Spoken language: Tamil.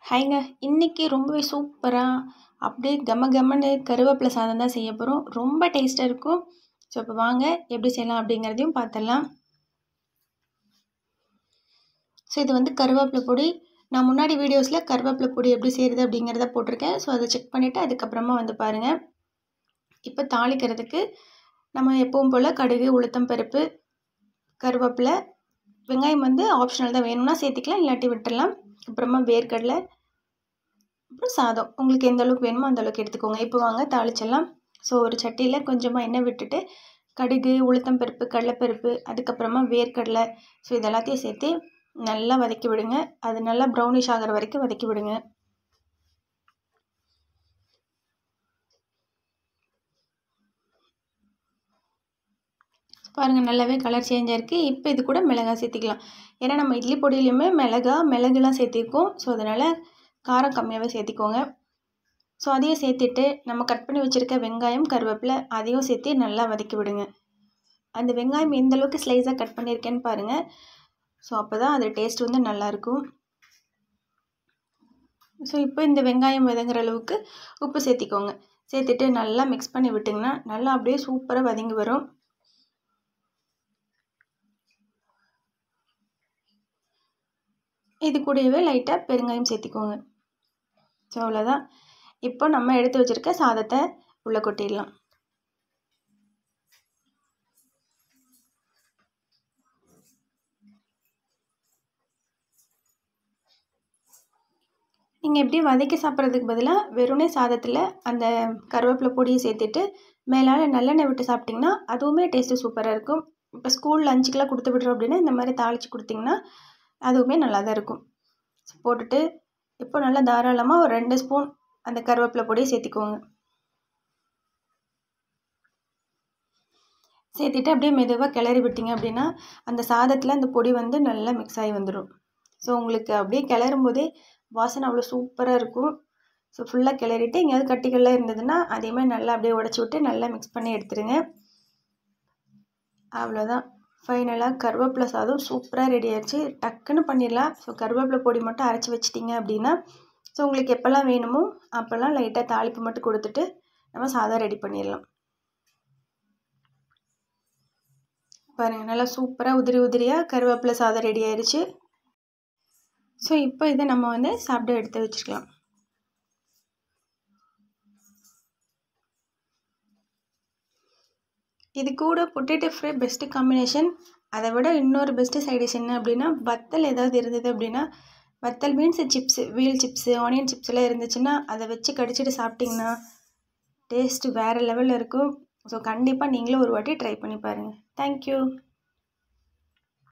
ஹாய்ங்க. இன்னைக்கு ரொம்பவே சூப்பரா, அப்படியே கம கமன்னு கருவேப்பிலை சாதம் தான் செய்ய போறோம். ரொம்ப டேஸ்ட்டா இருக்கும். ஸோ, இப்போ வாங்க எப்படி செய்யலாம் அப்படிங்கிறதையும் பார்த்துடலாம். ஸோ, இது வந்து கருவேப்பிலை பொடி. நான் முன்னாடி வீடியோஸில் கருவேப்பிலை பொடி எப்படி செய்கிறது அப்படிங்கிறத போட்டிருக்கேன். ஸோ, அதை செக் பண்ணிவிட்டு அதுக்கப்புறமா வந்து பாருங்கள். இப்போ தாளிக்கிறதுக்கு நம்ம எப்பவும் போல் கடுகு, உளுத்தம் பருப்பு, கருவேப்பிலை, வெங்காயம் வந்து ஆப்ஷனல் தான், வேணும்னா சேர்த்திக்கலாம், இல்லாட்டி விட்டுடலாம். அப்புறமா வேர்க்கடலை, அப்புறம் சாதம் உங்களுக்கு எந்த அளவுக்கு வேணுமோ அந்த அளவுக்கு எடுத்துக்கோங்க. இப்போ வாங்க தாளிச்சிடலாம். ஸோ, ஒரு சட்டியில் கொஞ்சமாக எண்ணெய் விட்டுட்டு கடுகு, உளுத்தம் பருப்பு, கடலைப்பருப்பு, அதுக்கப்புறமா வேர்க்கடலை, ஸோ இது எல்லாத்தையும் சேர்த்து நல்லா வதக்கி விடுங்க. அது நல்லா ப்ரௌனிஷ் ஆகிற வரைக்கும் வதக்கி விடுங்க. பாருங்கள், நல்லாவே கலர் சேஞ்ச் ஆகிருக்கு. இப்போ இது கூட மிளகாய் சேர்த்திக்கலாம். ஏன்னா நம்ம இட்லி பொடியிலையுமே மிளகுலாம் சேர்த்திருக்கோம். ஸோ அதனால் காரம் கம்மியாகவே சேர்த்திக்கோங்க. ஸோ அதையும் சேர்த்துட்டு நம்ம கட் பண்ணி வச்சுருக்க வெங்காயம், கருவேப்பிலை அதையும் சேர்த்து நல்லா வதக்கி விடுங்க. அந்த வெங்காயம் எந்த அளவுக்கு ஸ்லைஸாக கட் பண்ணியிருக்கேன்னு பாருங்கள். ஸோ அப்போ தான் அது டேஸ்ட் வந்து நல்லாயிருக்கும். ஸோ இப்போ இந்த வெங்காயம் வதங்குற அளவுக்கு உப்பு சேர்த்திக்கோங்க. சேர்த்துட்டு நல்லா மிக்ஸ் பண்ணி விட்டிங்கன்னா நல்லா அப்படியே சூப்பராக வதங்கி வரும். இது கூடவே லைட்டாக பெருங்காயம் சேர்த்திக்கோங்க. ஸோ அவ்வளோதான். இப்போ நம்ம எடுத்து வச்சுருக்க சாதத்தை உள்ளே கொட்டிடலாம். நீங்கள் எப்படி வதக்கி சாப்பிட்றதுக்கு பதிலாக வெறுமனே சாதத்தில் அந்த கருவேப்பிலை பொடியை சேர்த்துட்டு மேலால் நல்லெண்ணெய் விட்டு சாப்பிட்டிங்கன்னா அதுவுமே டேஸ்ட்டு சூப்பராக இருக்கும். இப்போ ஸ்கூல் லஞ்சுக்கெலாம் கொடுத்து விட்றோம் அப்படின்னா இந்த மாதிரி தாளித்து கொடுத்திங்கன்னா அதுவுமே நல்லா தான் இருக்கும். போட்டுட்டு இப்போ நல்லா தாராளமாக ஒரு 2 ஸ்பூன் அந்த கருவேப்பிலை பொடியை சேர்த்திக்கோங்க. சேர்த்துட்டு அப்படியே மெதுவாக கிளறி விட்டிங்க அப்படின்னா அந்த சாதத்தில் அந்த பொடி வந்து நல்லா மிக்ஸ் ஆகி வந்துடும். ஸோ உங்களுக்கு அப்படியே கிளறும் போதே வாசனை அவ்வளோ சூப்பராக இருக்கும். ஸோ ஃபுல்லாக கிளறிட்டு எங்கேயாவது கட்டிகள்லாம் இருந்ததுன்னா அதையுமே நல்லா அப்படியே உடச்சி விட்டு நல்லா மிக்ஸ் பண்ணி எடுத்துருங்க. அவ்வளோதான், ஃபைனலாக கருவேப்பிலை சாதம் சூப்பராக ரெடி ஆகிடுச்சு. டக்குன்னு பண்ணிடலாம். ஸோ கருவேப்பிலை பொடி மட்டும் அரைச்சி வச்சிட்டிங்க அப்படின்னா ஸோ உங்களுக்கு எப்போல்லாம் வேணுமோ அப்போல்லாம் லைட்டாக தாளிப்பு மட்டும் கொடுத்துட்டு நம்ம சாதம் ரெடி பண்ணிடலாம். பாருங்கள், நல்லா சூப்பராக உதிரி உதிரியாக கருவேப்பிலை சாதம் ரெடி ஆயிடுச்சு. ஸோ இப்போ இதை நம்ம வந்து சாப்பிட எடுத்து வச்சுக்கலாம். இது கூட பொட்டேட்டோ ஃப்ரை பெஸ்ட்டு காம்பினேஷன். அதை விட இன்னொரு பெஸ்ட்டு சைடிஷ் என்ன அப்படின்னா வத்தல் ஏதாவது இருந்தது அப்படின்னா, வத்தல் means chips, wheel chips, onion chips எல்லாம் இருந்துச்சுன்னா அதை வச்சு கடிச்சிட்டு சாப்பிட்டிங்கன்னா டேஸ்ட்டு வேறு லெவலில் இருக்கும். ஸோ கண்டிப்பாக நீங்களும் ஒரு வாட்டி ட்ரை பண்ணி பாருங்கள். தேங்க்யூ.